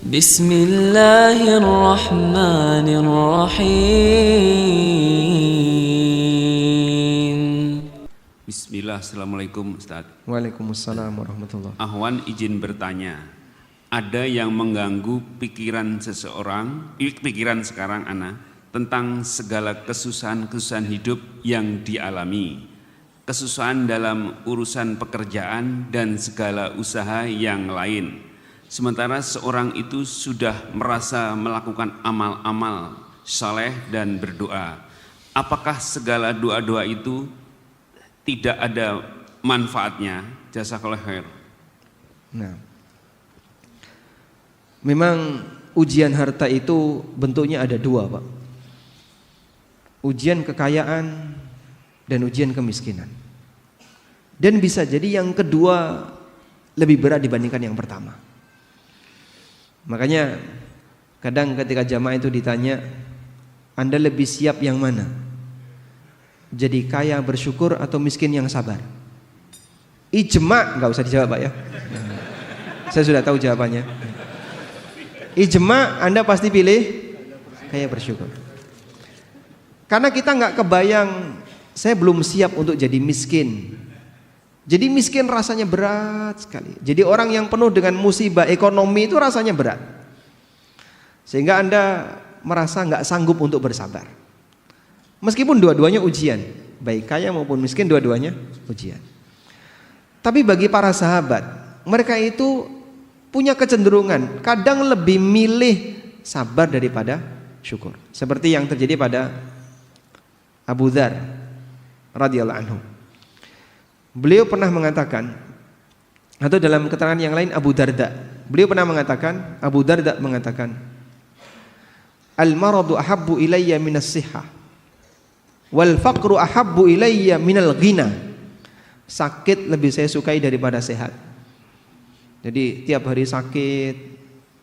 Bismillahirrahmanirrahim. Bismillah, Assalamualaikum Ustaz. Waalaikumsalam warahmatullahi. Ahwan izin bertanya, ada yang mengganggu pikiran seseorang, pikiran sekarang ana, tentang segala kesusahan-kesusahan hidup yang dialami, kesusahan dalam urusan pekerjaan dan segala usaha yang lain. Sementara seorang itu sudah merasa melakukan amal-amal saleh dan berdoa. Apakah segala doa-doa itu tidak ada manfaatnya? Jazakallahu khair. Nah, memang ujian harta itu bentuknya ada dua, Pak. Ujian kekayaan dan ujian kemiskinan. Dan bisa jadi yang kedua lebih berat dibandingkan yang pertama. Makanya kadang ketika jamaah itu ditanya, Anda lebih siap yang mana? Jadi kaya bersyukur atau miskin yang sabar? Ijma, nggak usah dijawab Pak ya. Saya sudah tahu jawabannya. Ijma, Anda pasti pilih kaya bersyukur. Karena kita nggak kebayang, saya belum siap untuk jadi miskin. Jadi miskin rasanya berat sekali. Jadi orang yang penuh dengan musibah ekonomi itu rasanya berat. Sehingga Anda merasa nggak sanggup untuk bersabar. Meskipun dua-duanya ujian, baik kaya maupun miskin dua-duanya ujian. Tapi bagi para sahabat, mereka itu punya kecenderungan kadang lebih milih sabar daripada syukur. Seperti yang terjadi pada Abu Dzar radhiyallahu anhu. Beliau pernah mengatakan, atau dalam keterangan yang lain Abu Darda, beliau pernah mengatakan, Abu Darda mengatakan, al-maradu ahabbu ilayya minas sihah wal faqru ahabbu ilayya minal ghina. Sakit lebih saya sukai daripada sehat. Jadi tiap hari sakit,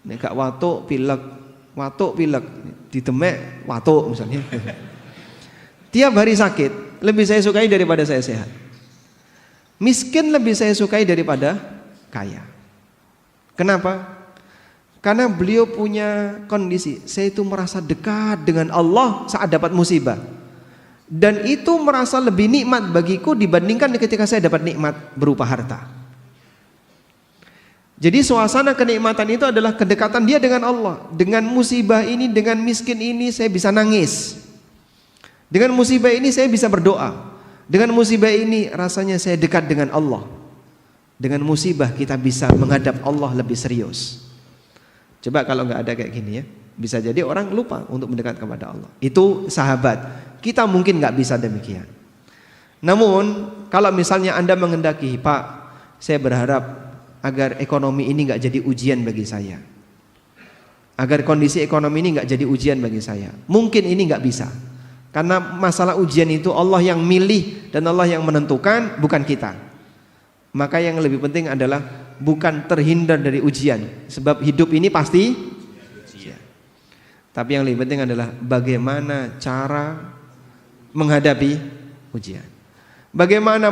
nek gak watuk pilek, ditemek watuk misalnya. Tiap hari sakit lebih saya sukai daripada saya sehat. Miskin lebih saya sukai daripada kaya. Kenapa? Karena beliau punya kondisi, saya itu merasa dekat dengan Allah saat dapat musibah. Dan itu merasa lebih nikmat bagiku dibandingkan ketika saya dapat nikmat berupa harta. Jadi suasana kenikmatan itu adalah kedekatan dia dengan Allah. Dengan musibah ini, dengan miskin ini saya bisa nangis. Dengan musibah ini saya bisa berdoa. Dengan musibah ini rasanya saya dekat dengan Allah. Dengan musibah kita bisa menghadap Allah lebih serius. Coba kalau nggak ada kayak gini ya, bisa jadi orang lupa untuk mendekat kepada Allah. Itu sahabat. Kita mungkin nggak bisa demikian. Namun kalau misalnya Anda menghendaki, Pak, saya berharap agar ekonomi ini nggak jadi ujian bagi saya. Agar kondisi ekonomi ini nggak jadi ujian bagi saya. Mungkin ini nggak bisa. Karena masalah ujian itu Allah yang milih dan Allah yang menentukan, bukan kita. Maka yang lebih penting adalah bukan terhindar dari ujian, sebab hidup ini pasti ujian. Tapi yang lebih penting adalah bagaimana cara menghadapi ujian. Bagaimana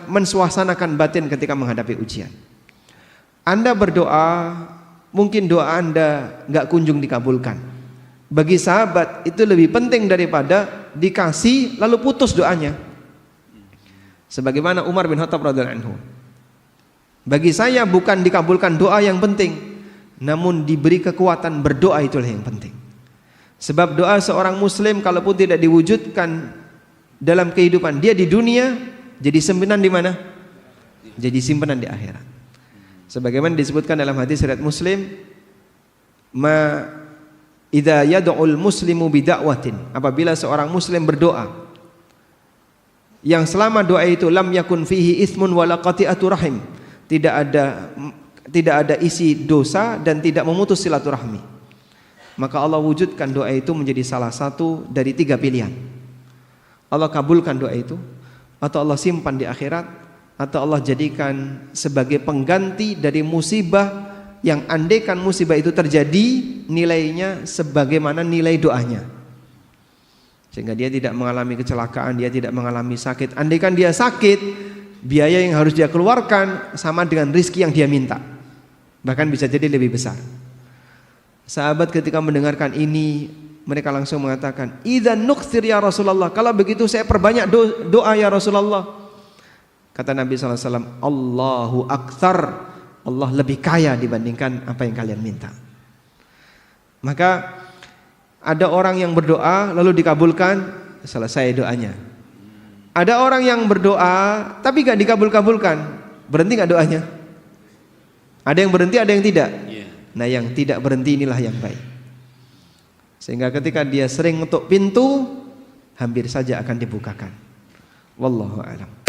mensuasanakan batin ketika menghadapi ujian. Anda berdoa, mungkin doa Anda nggak kunjung dikabulkan. Bagi sahabat itu lebih penting daripada dikasih lalu putus doanya. Sebagaimana Umar bin Khattab radhiyallahu anhu. Bagi saya bukan dikabulkan doa yang penting, namun diberi kekuatan berdoa itulah yang penting. Sebab doa seorang muslim kalaupun tidak diwujudkan dalam kehidupan dia di dunia, jadi simpenan di mana? Jadi simpenan di akhirat. Sebagaimana disebutkan dalam hadis riwayat Muslim, idza yad'ul muslimu bida'watin, apabila seorang muslim berdoa yang selama doa itu lam yakun fihi itsmun wala qati'atu rahim, tidak ada isi dosa dan tidak memutus silaturahmi, maka Allah wujudkan doa itu menjadi salah satu dari 3 pilihan. Allah kabulkan doa itu, atau Allah simpan di akhirat, atau Allah jadikan sebagai pengganti dari musibah yang andaikan musibah itu terjadi nilainya sebagaimana nilai doanya, sehingga dia tidak mengalami kecelakaan, dia tidak mengalami sakit. Andaikan dia sakit, biaya yang harus dia keluarkan sama dengan rizki yang dia minta, bahkan bisa jadi lebih besar. Sahabat ketika mendengarkan ini, mereka langsung mengatakan, "Idzan nuksir ya Rasulullah." Kalau begitu saya perbanyak doa ya Rasulullah. Kata Nabi SAW, Allahu aktsar. Allah lebih kaya dibandingkan apa yang kalian minta. Maka ada orang yang berdoa lalu dikabulkan, selesai doanya. Ada orang yang berdoa tapi gak dikabul-kabulkan, berhenti gak doanya? Ada yang berhenti, ada yang tidak. Nah yang tidak berhenti inilah yang baik. Sehingga ketika dia sering ngetuk pintu, hampir saja akan dibukakan. Wallahu a'lam.